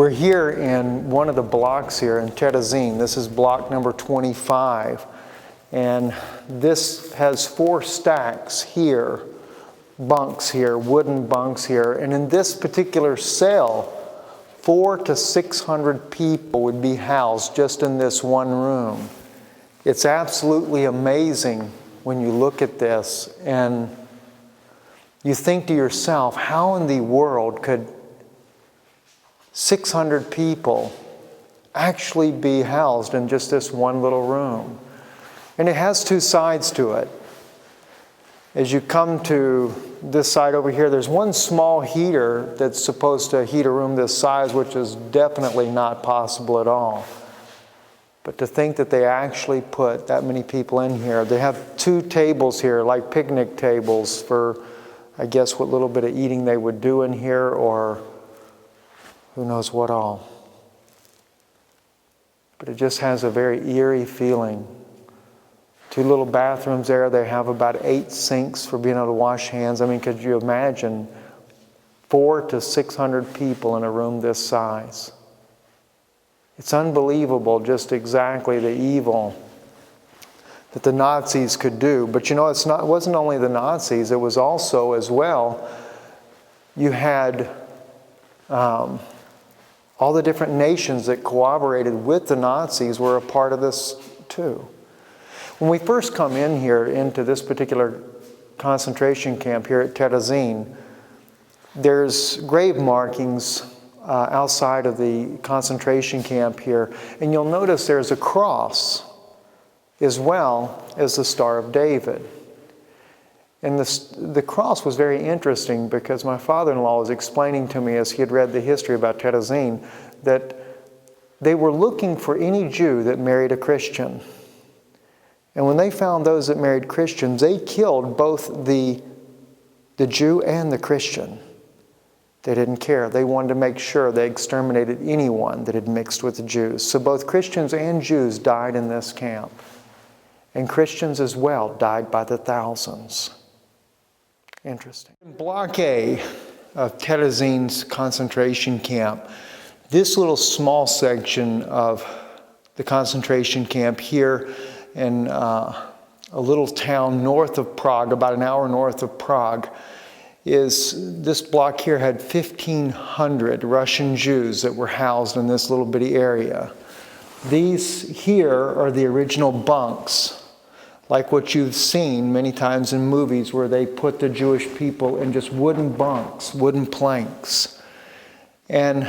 We're here in one of the blocks here in Terezin. This is block number 25. And this has 4 stacks here, bunks here, wooden bunks here. And in this particular cell, 400 to 600 people would be housed just in this one room. It's absolutely amazing when you look at this and you think to yourself, how in the world could 600 people actually be housed in just this one little room? And it has 2 sides to it. As you come to this side over here, there's one small heater that's supposed to heat a room this size, which is definitely not possible at all. But to think that they actually put that many people in here. They have 2 tables here, like picnic tables for, I guess, what little bit of eating they would do in here, or who knows what all. But it just has a very eerie feeling. 2 little bathrooms there. They have about 8 sinks for being able to wash hands. I mean, could you imagine 400 to 600 people in a room this size? It's unbelievable just exactly the evil that the Nazis could do. But you know, it wasn't only the Nazis, it was also as well, you had all the different nations that cooperated with the Nazis were a part of this too. When we first come in here into this particular concentration camp here at Terezin, there's grave markings outside of the concentration camp here, and you'll notice there's a cross as well as the Star of David. And the cross was very interesting because my father-in-law was explaining to me as he had read the history about Terezin that they were looking for any Jew that married a Christian. And when they found those that married Christians, they killed both the Jew and the Christian. They didn't care. They wanted to make sure they exterminated anyone that had mixed with the Jews. So both Christians and Jews died in this camp. And Christians as well died by the thousands. Interesting. In Block A of Terezin's concentration camp, this little small section of the concentration camp here in a little town north of Prague, about an hour north of Prague, this block here had 1,500 Russian Jews that were housed in this little bitty area. These here are the original bunks, like what you've seen many times in movies where they put the Jewish people in just wooden bunks, wooden planks. And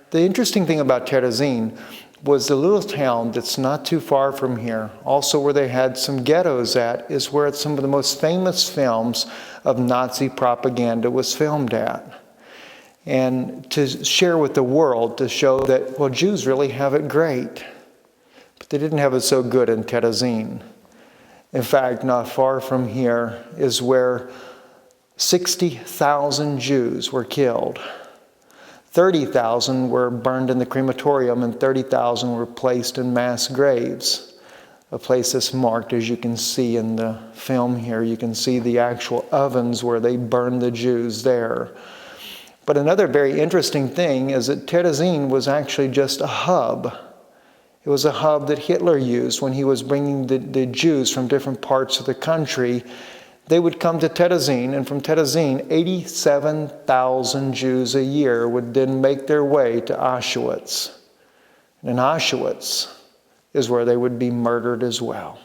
the interesting thing about Terezin was the little town that's not too far from here, also where they had some ghettos at, is where some of the most famous films of Nazi propaganda was filmed at. And to share with the world, to show that, well, Jews really have it great. But they didn't have it so good in Terezin. In fact, not far from here is where 60,000 Jews were killed. 30,000 were burned in the crematorium and 30,000 were placed in mass graves. A place that's marked, as you can see in the film here. You can see the actual ovens where they burned the Jews there. But another very interesting thing is that Terezin was actually just a hub. It was a hub that Hitler used when he was bringing the Jews from different parts of the country. They would come to Terezin, and from Terezin, 87,000 Jews a year would then make their way to Auschwitz. And in Auschwitz is where they would be murdered as well.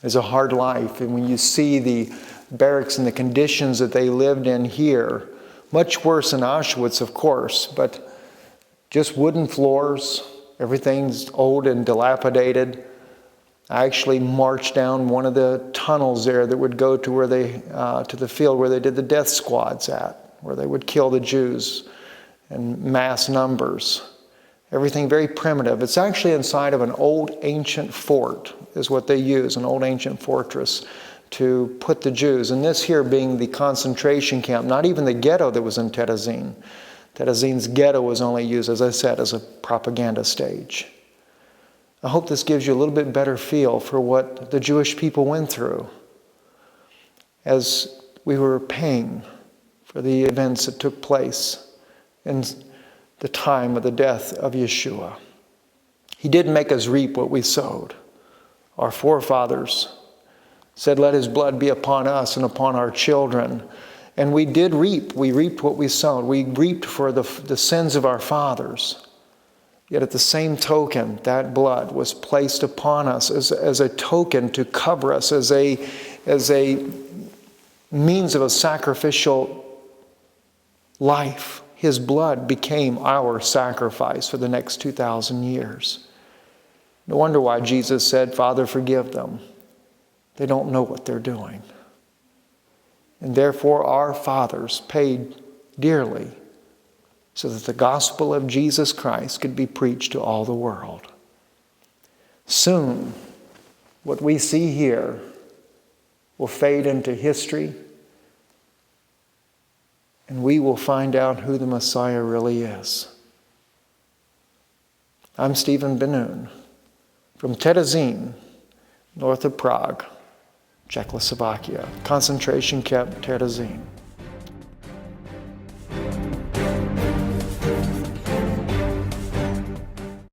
It's a hard life, and when you see the barracks and the conditions that they lived in here, much worse in Auschwitz, of course, but just wooden floors, everything's old and dilapidated. I actually marched down one of the tunnels there that would go to where to the field where they did the death squads at, where they would kill the Jews in mass numbers. Everything very primitive. It's actually inside of an old ancient fort, is what they use, an old ancient fortress to put the Jews. And this here being the concentration camp, not even the ghetto that was in Terezin. Terezin's ghetto was only used, as I said, as a propaganda stage. I hope this gives you a little bit better feel for what the Jewish people went through as we were paying for the events that took place in the time of the death of Yeshua. He did make us reap what we sowed. Our forefathers said, let his blood be upon us and upon our children. And we did reap. We reaped what we sowed. We reaped for the sins of our fathers. Yet at the same token, that blood was placed upon us as a token to cover us, as a means of a sacrificial life. His blood became our sacrifice for the next 2,000 years. No wonder why Jesus said, Father, forgive them. They don't know what they're doing. And therefore our fathers paid dearly so that the gospel of Jesus Christ could be preached to all the world. Soon, what we see here will fade into history, and we will find out who the Messiah really is. I'm Stephen Ben-Nun from Terezin, north of Prague, Czechoslovakia, concentration camp Terezin.